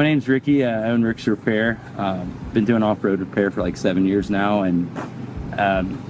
name's Ricky. I own Rick's Repair. Been doing off-road repair for like 7 years now, and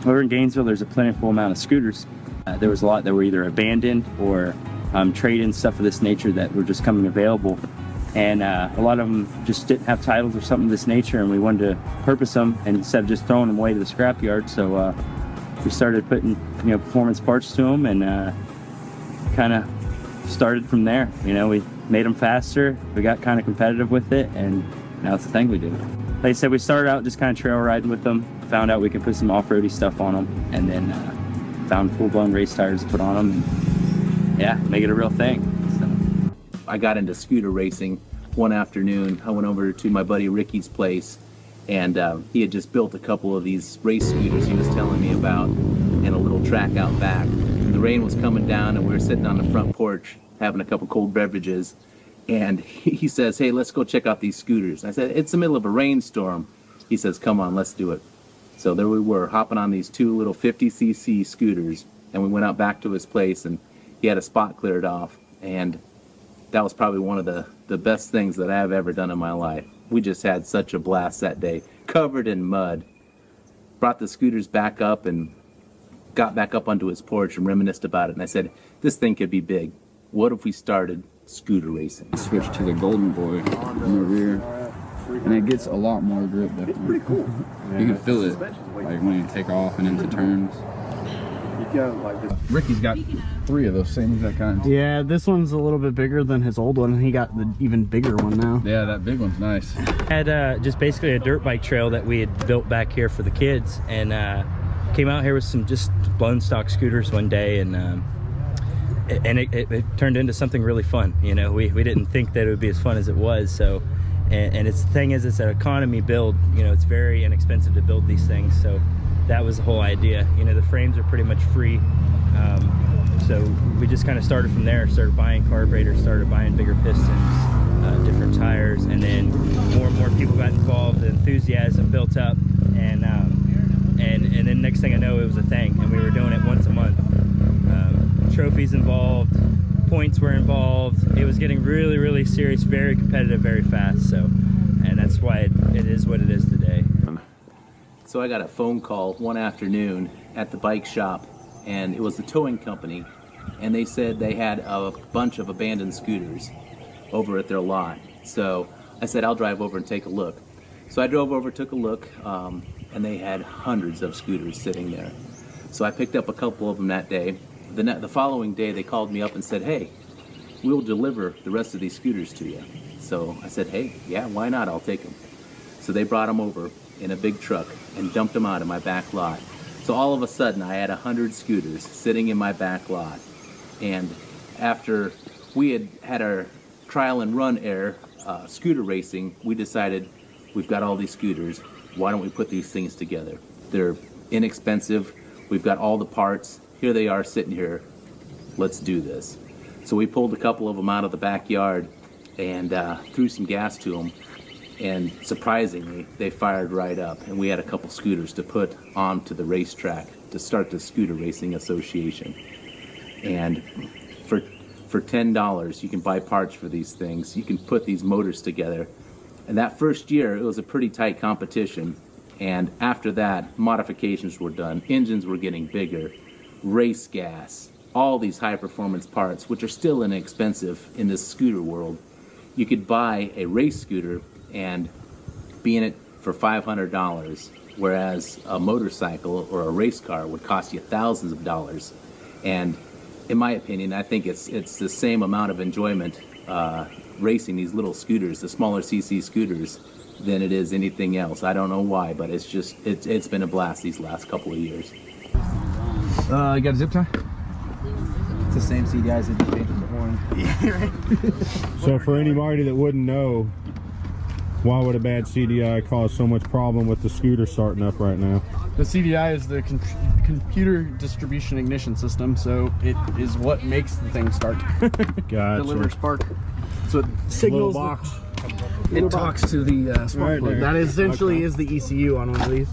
over in Gainesville there's a plentiful amount of scooters. There was a lot that were either abandoned or trade-in, stuff of this nature that were just coming available, and a lot of them just didn't have titles or something of this nature, and we wanted to purpose them and instead of just throwing them away to the scrapyard. So we started putting performance parts to them, and kind of started from there. We made them faster, we got kind of competitive with it, and now it's the thing we do. Like I said, we started out just kind of trail riding with them, found out we could put some off-roady stuff on them, and then found full-blown race tires to put on them, and yeah, make it a real thing. So I got into scooter racing one afternoon. I went over to my buddy Ricky's place, and he had just built a couple of these race scooters he was telling me about in a little track out back. The rain was coming down, and we were sitting on the front porch having a couple cold beverages, and he says, "Hey, let's go check out these scooters." I said, "It's the middle of a rainstorm." He says, "Come on, let's do it." So there we were, hopping on these two little 50cc scooters, and we went out back to his place, and he had a spot cleared off, and that was probably one of the best things that I've ever done in my life. We just had such a blast that day, covered in mud. Brought the scooters back up and got back up onto his porch and reminisced about it, and I said, this thing could be big. What if we started scooter racing? Switch to the Golden Boy in the rear, and it gets a lot more grip. Definitely. It's pretty cool. You can feel it, like when you take off and into turns. Ricky's got 3 of those same exact kinds. Yeah, this one's a little bit bigger than his old one. He got the even bigger one now. Yeah, that big one's nice. Had just basically a dirt bike trail that we had built back here for the kids, and came out here with some just blown stock scooters one day, and it turned into something really fun. We didn't think that it would be as fun as it was. So and it's the thing is, it's an economy build. It's very inexpensive to build these things, so that was the whole idea. The frames are pretty much free, so we just kind of started from there. Started buying carburetors, started buying bigger pistons, different tires, and then more and more people got involved. The enthusiasm built up, and then next thing I know, it was a thing, and we were doing it once a month. Trophies involved, points were involved. It was getting really, really serious, very competitive, very fast. So, and that's why it is what it is today. So I got a phone call one afternoon at the bike shop, and it was the towing company, and they said they had a bunch of abandoned scooters over at their lot. So I said, I'll drive over and take a look. So I drove over, took a look, and they had hundreds of scooters sitting there. So I picked up a couple of them that day. The following day, they called me up and said, "Hey, we'll deliver the rest of these scooters to you." So I said, "Hey, yeah, why not? I'll take them." So they brought them over in a big truck and dumped them out in my back lot. So all of a sudden, I had 100 scooters sitting in my back lot. And after we had our trial and run scooter racing, we decided, we've got all these scooters, why don't we put these things together? They're inexpensive, we've got all the parts, here they are sitting here, let's do this. So we pulled a couple of them out of the backyard and threw some gas to them, and surprisingly, they fired right up, and we had a couple scooters to put onto the racetrack to start the Scooter Racing Association. And for $10, you can buy parts for these things. You can put these motors together. And that first year, it was a pretty tight competition. And after that, modifications were done. Engines were getting bigger, race gas, all these high-performance parts, which are still inexpensive in this scooter world. You could buy a race scooter and be in it for $500, whereas a motorcycle or a race car would cost you thousands of dollars. And in my opinion, I think it's the same amount of enjoyment racing these little scooters, the smaller CC scooters, than it is anything else. I don't know why, but it's been a blast these last couple of years. You got a zip tie? It's the same CDIs that you painted before. Yeah, right. So for anybody that wouldn't know, why would a bad CDI cause so much problem with the scooter starting up right now? The CDI is the computer distribution ignition system, so it is what makes the thing start. Gotcha. Deliver spark. So it signals. Little box. It talks to the spark plug. That essentially is the ECU on one of these.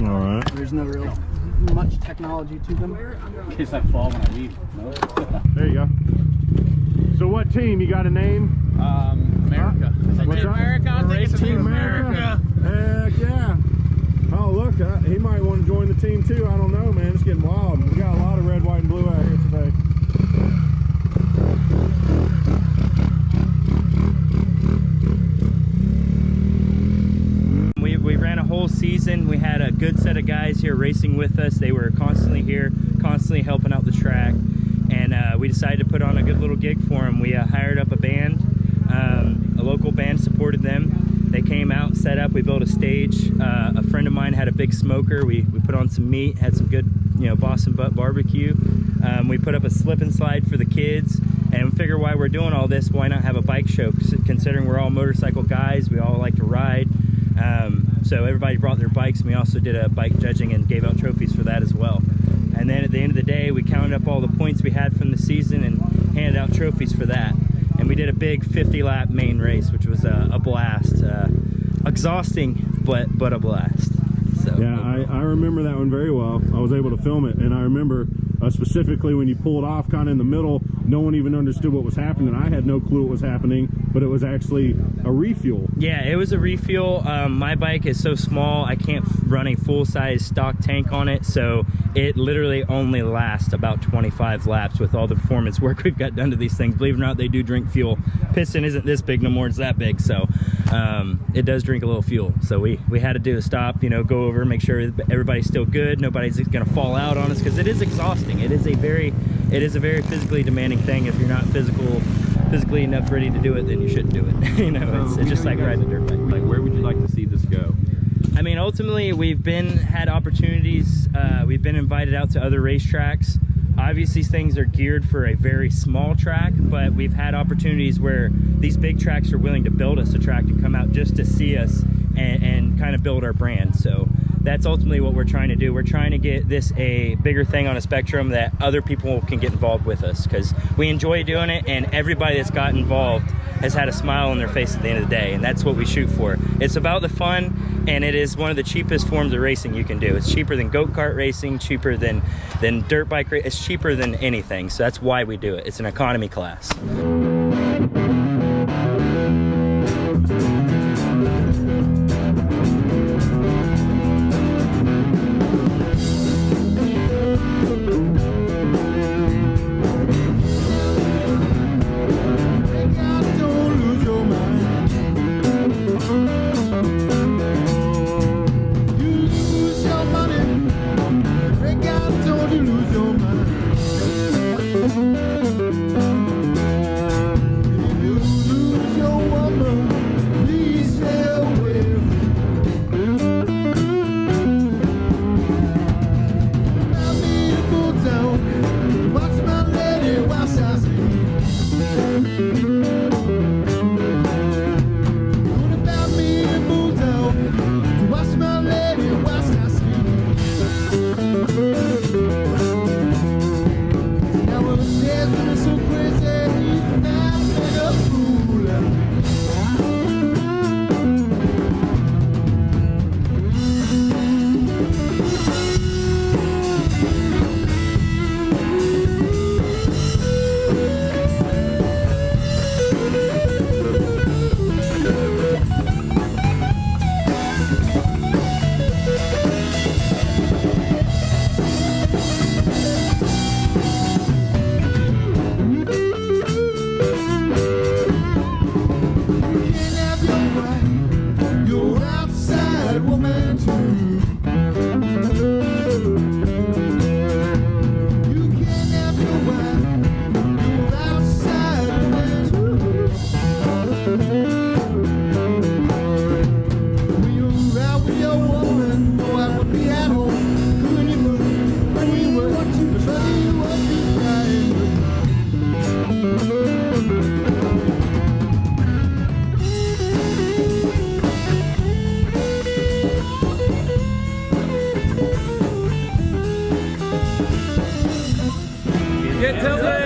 All right. There's no real much technology to them. In case I fall when I leave. No. There you go. So what team? You got a name? America. What's that? America. I'll take Team America. Heck yeah. Oh, look, he might want to join the team too. I don't know, man. It's getting wild. We got a lot of red, white, and blue out here today. We ran a whole season. We had a good set of guys here racing with us. They were constantly here, constantly helping out the track. And we decided to put on a good little gig for them. We hired up a band. A local band supported them. They came out, set up, we built a stage. A friend of mine had a big smoker. We put on some meat, had some good, Boston butt barbecue. We put up a slip and slide for the kids. And we figure while we're doing all this, why not have a bike show? Considering we're all motorcycle guys, we all like to ride. So everybody brought their bikes, and we also did a bike judging and gave out trophies for that as well. And then at the end of the day, we counted up all the points we had from the season and handed out trophies for that. And we did a big 50-lap main race, which was a blast. Exhausting, but a blast. So yeah, I remember that one very well. I was able to film it, and I remember specifically when you pulled off kind of in the middle, no one even understood what was happening. I had no clue what was happening, but it was actually a refuel. Yeah, it was a refuel. My bike is so small, I can't run a full-size stock tank on it, so it literally only lasts about 25 laps with all the performance work we've got done to these things. Believe it or not, they do drink fuel. Piston isn't this big no more, it's that big, so it does drink a little fuel. So we had to do a stop, go over, make sure everybody's still good, nobody's gonna fall out on us, because it is exhausting. It is a very physically demanding thing. If you're not physically enough ready to do it, then you shouldn't do it. It's just like riding a dirt bike. Like, where would you like to see this go? I mean, ultimately, we've had opportunities. We've been invited out to other racetracks. Obviously, things are geared for a very small track, but we've had opportunities where these big tracks are willing to build us a track to come out just to see us and kind of build our brand. So that's ultimately what we're trying to do. We're trying to get this a bigger thing on a spectrum that other people can get involved with us, because we enjoy doing it, and everybody that's got involved has had a smile on their face at the end of the day, and that's what we shoot for. It's about the fun, and it is one of the cheapest forms of racing you can do. It's cheaper than go-kart racing, cheaper than dirt bike racing. It's cheaper than anything, so that's why we do it. It's an economy class. Get tilted!